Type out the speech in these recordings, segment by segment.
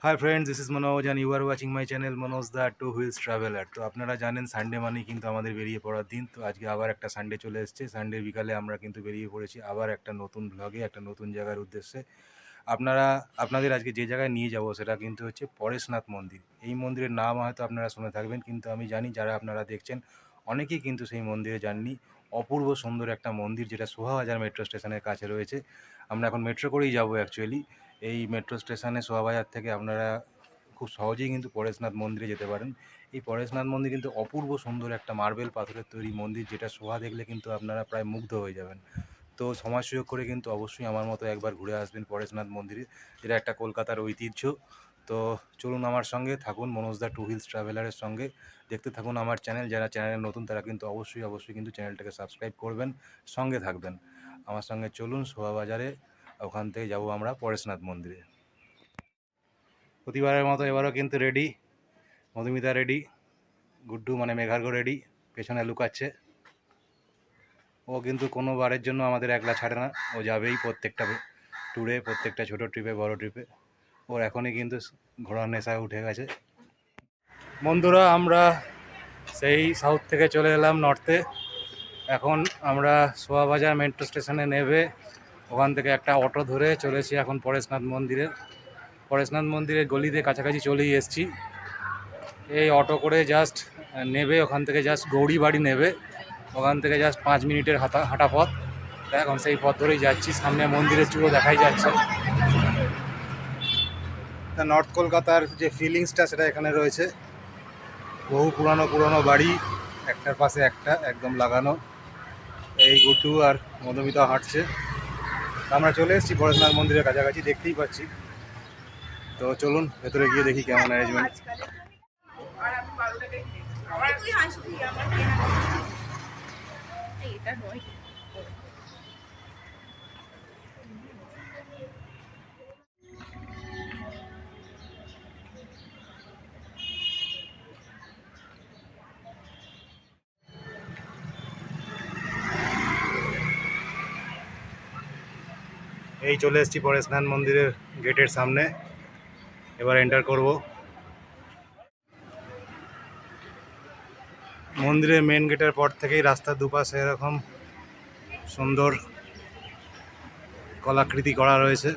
High friends, this is Manoj and you are watching my channel Manoj the two wheels traveller. তো আপনারা জানেন Sunday মানেই কিন্তু আমাদের বেরিয়ে পড়ার দিন। তো আজকে আবার একটা সানডে চলে এসেছে। সানডে বিকালে আমরা কিন্তু বেরিয়ে পড়েছি আবার একটা নতুন ব্লগে, একটা নতুন জায়গার উদ্দেশ্যে। আপনাদের আজকে যে জায়গায় নিয়ে যাব সেটা কিন্তু হচ্ছে পরেশনাথ মন্দির। এই মন্দিরের নাম হয়তো আপনারা শুনে থাকবেন, কিন্তু আমি জানি যারা আপনারা দেখছেন অনেকেই কিন্তু সেই মন্দিরে যাননি। অপূর্ব সুন্দর একটা মন্দির, যেটা সোহাবাজার মেট্রো স্টেশনের কাছে রয়েছে। আমরা এখন মেট্রো করেই যাব অ্যাকচুয়ালি। এই মেট্রো স্টেশনে সোহাবাজার থেকে আপনারা খুব সহজেই কিন্তু পরেশনাথ মন্দিরে যেতে পারেন। এই পরেশনাথ মন্দির কিন্তু অপূর্ব সুন্দর একটা মার্বেল পাথরের তৈরি মন্দির, যেটা শোভা দেখলে কিন্তু আপনারা প্রায় মুগ্ধ হয়ে যাবেন। তো সময় সুযোগ করে কিন্তু অবশ্যই আমার মতো একবার ঘুরে আসবেন পরেশনাথ মন্দিরে, যেটা একটা কলকাতার ঐতিহ্য। তো চলুন আমার সঙ্গে থাকুন, মনোজ দা টু হুইলস ট্রাভেলারের সঙ্গে। দেখতে থাকুন আমার চ্যানেল। যারা চ্যানেলে নতুন তারা কিন্তু অবশ্যই কিন্তু চ্যানেলটাকে সাবস্ক্রাইব করবেন, সঙ্গে থাকবেন আমার সঙ্গে। চলুন শোভাবাজারে, ওখান থেকে যাব আমরা পরেশনাথ মন্দিরে। প্রতিবারের মতো এবারও কিন্তু রেডি, মধুমিতা রেডি, গুড্ডু মানে মেঘার্ঘ রেডি, পেছনে লুকাচ্ছে। ও কিন্তু কোনো বারের জন্য আমাদের একলা ছাড়ে না, ও যাবেই প্রত্যেকটা ট্যুরে, প্রত্যেকটা ছোটো ট্রিপে, বড় ট্রিপে। ওর এখনই কিন্তু ঘোড়ার নেশায় উঠে গেছে। বন্ধুরা, আমরা সেই সাউথ থেকে চলে এলাম নর্থে। এখন আমরা সোয়াবাজার মেট্রো স্টেশনে নেবে ওখান থেকে একটা অটো ধরে চলেছি এখন পরেশনাথ মন্দিরে। পরেশনাথ মন্দিরের গলিতে কাছাকাছি চলেই এসেছি। এই অটো করে জাস্ট নেবে, ওখান থেকে জাস্ট গৌরীবাড়ি নেবে, ওখান থেকে জাস্ট 5 মিনিটের হাঁটা পথ। এখন সেই পথ ধরেই যাচ্ছি, সামনে মন্দিরের চূড়ো দেখাই যাচ্ছে। তা নর্থ কলকাতার যে ফিলিংসটা সেটা এখানে রয়েছে। বহু পুরানো বাড়ি, একটার পাশে একটা একদম লাগানো। এই গুড্ডু আর মধুমিতা হাঁটছে। আমরা চলে এসেছি পরেশনাথ মন্দিরের কাছাকাছি, দেখতেই পাচ্ছি। তো চলুন ভেতরে গিয়ে দেখি কেমন অ্যারেঞ্জমেন্ট। এই চলে এসেছি পরেশনাথ মন্দিরের গেটের সামনে, এবার এন্টার করব। মন্দিরের মেন গেটের পর থেকেই রাস্তার দুপাশে এরকম সুন্দর কলাকৃতি করা রয়েছে।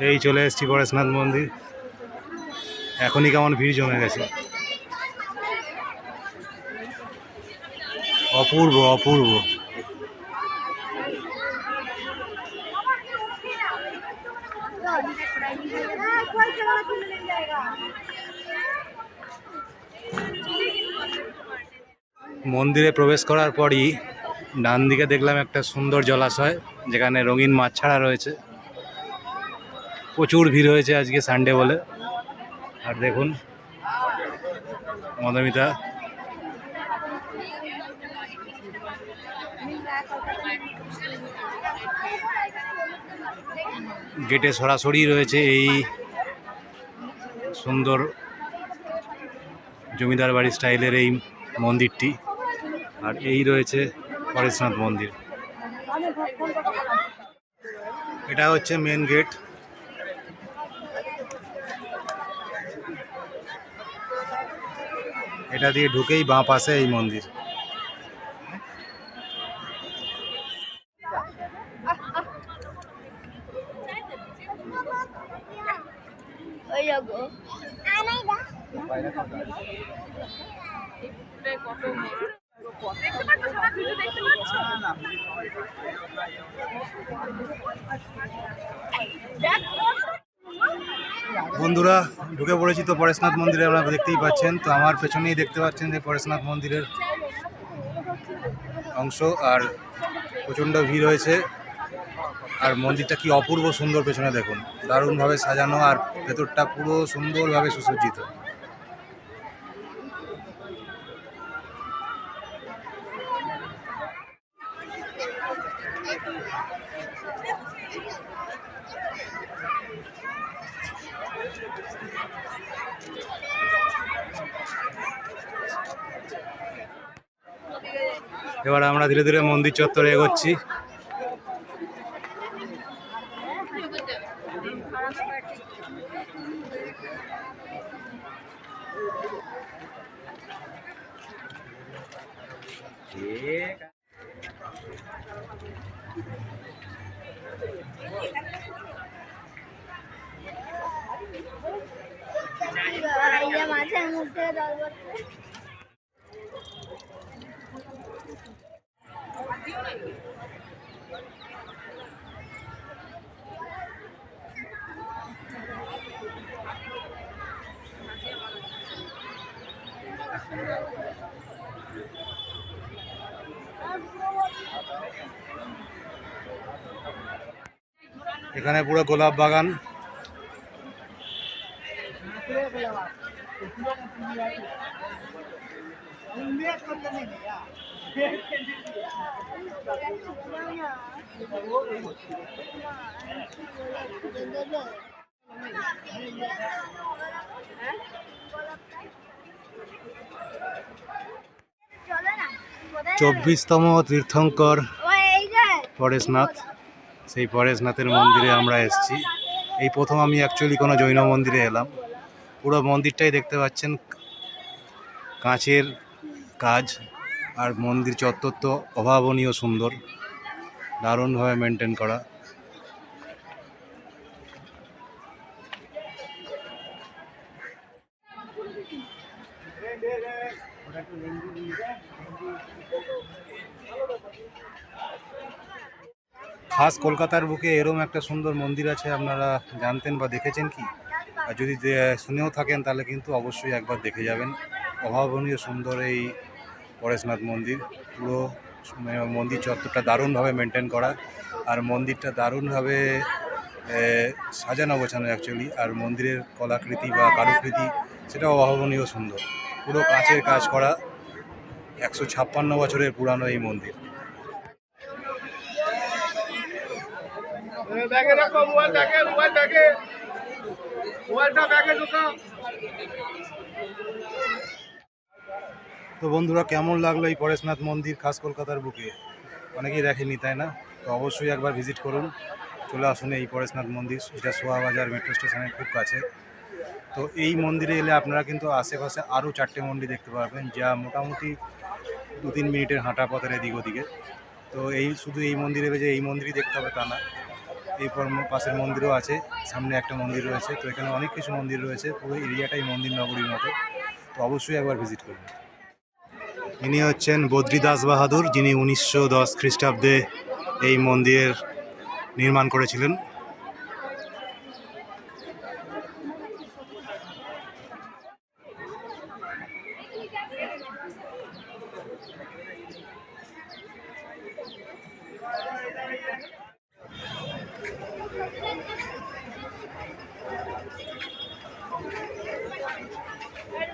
এই চলে এসেছি পরেশনাথ মন্দির। এখনই কেমন ভিড় জমে গেছে, অপূর্ব অপূর্ব। মন্দিরে প্রবেশ করার পরই ডান দিকে দেখলাম একটা সুন্দর জলাশয়, যেখানে রঙিন মাছ ছাড়া রয়েছে। প্রচুর ভিড় হয়েছে আজকে সানডে বলে। আর দেখুন মধুমিতা গেটে সরাসরি রয়েছে এই সুন্দর জমিদার বাড়ি স্টাইলের এই মন্দিরটি। আর এই রয়েছে পরেশনাথ মন্দির। এটা হচ্ছে মেন গেট। এটা দিয়ে ঢুকেই বাঁ পাশে এই মন্দির। বন্ধুরা ঢুকে পড়েছি তো পরেশনাথ মন্দিরে, আপনারা দেখতেই পাচ্ছেন। তো আমার পেছনেই দেখতে পাচ্ছেন যে পরেশনাথ মন্দিরের অংশ, আর প্রচণ্ড ভিড় হয়েছে। আর মন্দিরটা কি অপূর্ব সুন্দর, পেছনে দেখুন, দারুণভাবে সাজানো, আর ভেতরটা পুরো সুন্দরভাবে সুসজ্জিত। এবার আমরা ধীরে ধীরে মন্দির চত্বরে এগোচ্ছি। মাছের মধ্যে এখানে পুরো গোলাপ বাগান। চব্বিশতম তীর্থঙ্কর পরেশনাথ, সেই পরেশনাথের মন্দিরে আমরা এসেছি। এই প্রথম আমি অ্যাকচুয়ালি কোনো জৈন মন্দিরে এলাম। পুরো মন্দিরটাই দেখতে পাচ্ছেন কাঁচের কাজ, আর মন্দির চত্বর তো অভাবনীয় সুন্দর, দারুণভাবে মেনটেন করা। খাস কলকাতার বুকে এরম একটা সুন্দর মন্দির আছে, আপনারা জানতেন বা দেখেছেন কি? আর যদি শুনেও থাকেন তাহলে কিন্তু অবশ্যই একবার দেখে যাবেন। অভাবনীয় সুন্দর এই পরেশনাথ মন্দির, পুরো মন্দির চত্বরটা দারুণভাবে মেনটেন করা, আর মন্দিরটা দারুণভাবে সাজানো গোছানো অ্যাকচুয়ালি। আর মন্দিরের কলাকৃতি বা কারুকৃতি সেটাও অভাবনীয় সুন্দর, পুরো কাঁচের কাজ করা। 156 বছরের পুরানো এই মন্দির। তো বন্ধুরা, কেমন লাগলো এই পরেশনাথ মন্দির খাস কলকাতার বুকে? অনেকেই দেখেনি, তাই না? তো অবশ্যই একবার ভিজিট করুন, চলে আসুন এই পরেশনাথ মন্দির। এটা সোয়াবাজার মেট্রো স্টেশনের খুব কাছে। তো এই মন্দিরে এলে আপনারা কিন্তু আশেপাশে আরও 4টে মন্দির দেখতে পাবেন, যা মোটামুটি 2-3 মিনিটের হাঁটা পথের এদিক ওদিকে। তো শুধু এই মন্দিরে যে এই মন্দিরই দেখতে হবে তা না, এই পাশের মন্দিরও আছে, সামনে একটা মন্দির রয়েছে। তো এখানে অনেক কিছু মন্দির রয়েছে, পুরো এরিয়াটাই মন্দির নগরীর মতো। তো অবশ্যই একবার ভিজিট করুন। ইনি হচ্ছেন বদ্রী দাস বাহাদুর, যিনি 1910 খ্রিস্টাব্দে এই মন্দিরের নির্মাণ করেছিলেন।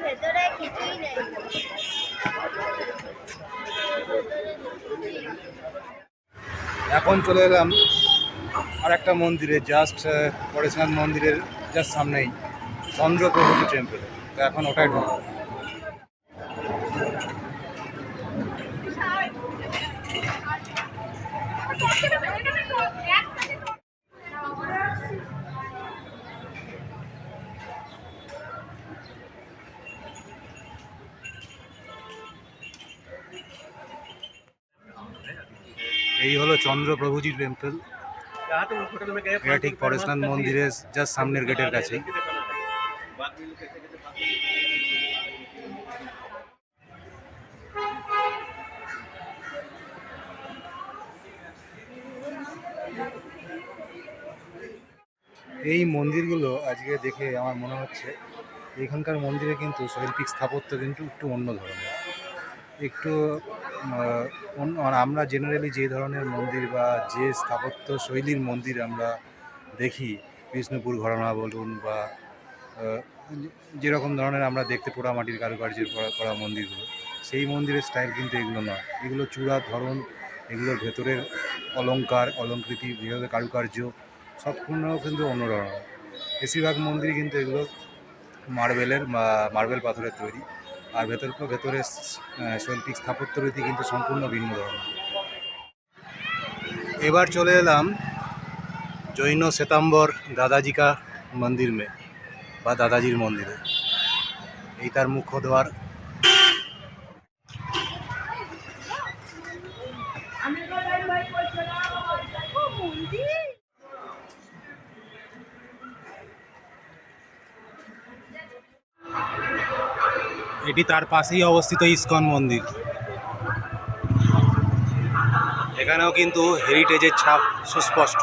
ভেতরে কিছুই নেই। এখন চলে এলাম আর একটা মন্দিরে, জাস্ট পরেশনাথ মন্দিরের জাস্ট সামনেই চন্দ্রপ্রভুজি টেম্পল। তো এখন ওটাই ঢুকবো। এই হলো চন্দ্রপ্রভুজি টেম্পল, এটা ঠিক পরেশনাথ মন্দিরের জাস্ট সামনের গেটের কাছেই। এই মন্দিরগুলো আজকে দেখে আমার মনে হচ্ছে এখানকার মন্দিরে কিন্তু শৈল্পিক স্থাপত্য কিন্তু একটু অন্য ধরনের, একটু মানে আমরা জেনারেলি যে ধরনের মন্দির বা যে স্থাপত্য শৈলীর মন্দির আমরা দেখি, বিষ্ণুপুর ঘরানা বলুন বা যেরকম ধরনের আমরা দেখতে পোড়ামাটির কারুকার্যের করা মন্দিরগুলো, সেই মন্দিরের স্টাইল কিন্তু এগুলো নয়। এগুলো চূড়ার ধরন, এগুলোর ভেতরের অলঙ্কৃতি, যেভাবে কারুকার্য সম্পূর্ণ কিন্তু অন্য ধরনের। বেশিরভাগ মন্দিরই কিন্তু এগুলো মার্বেল পাথরের তৈরি, আর ভেতরের শৈল্পিক স্থাপত্য রীতি কিন্তু সম্পূর্ণ ভিন্ন ধরনের। এবার চলে এলাম জৈন শ্বেতাম্বর দাদাজি কা মন্দির মে বা দাদাজির মন্দিরে। এই তার মুখ্য দ্বার। এটি তার পাশেই অবস্থিত ইসকন মন্দির। এখানেও কিন্তু হেরিটেজের ছাপ সুস্পষ্ট।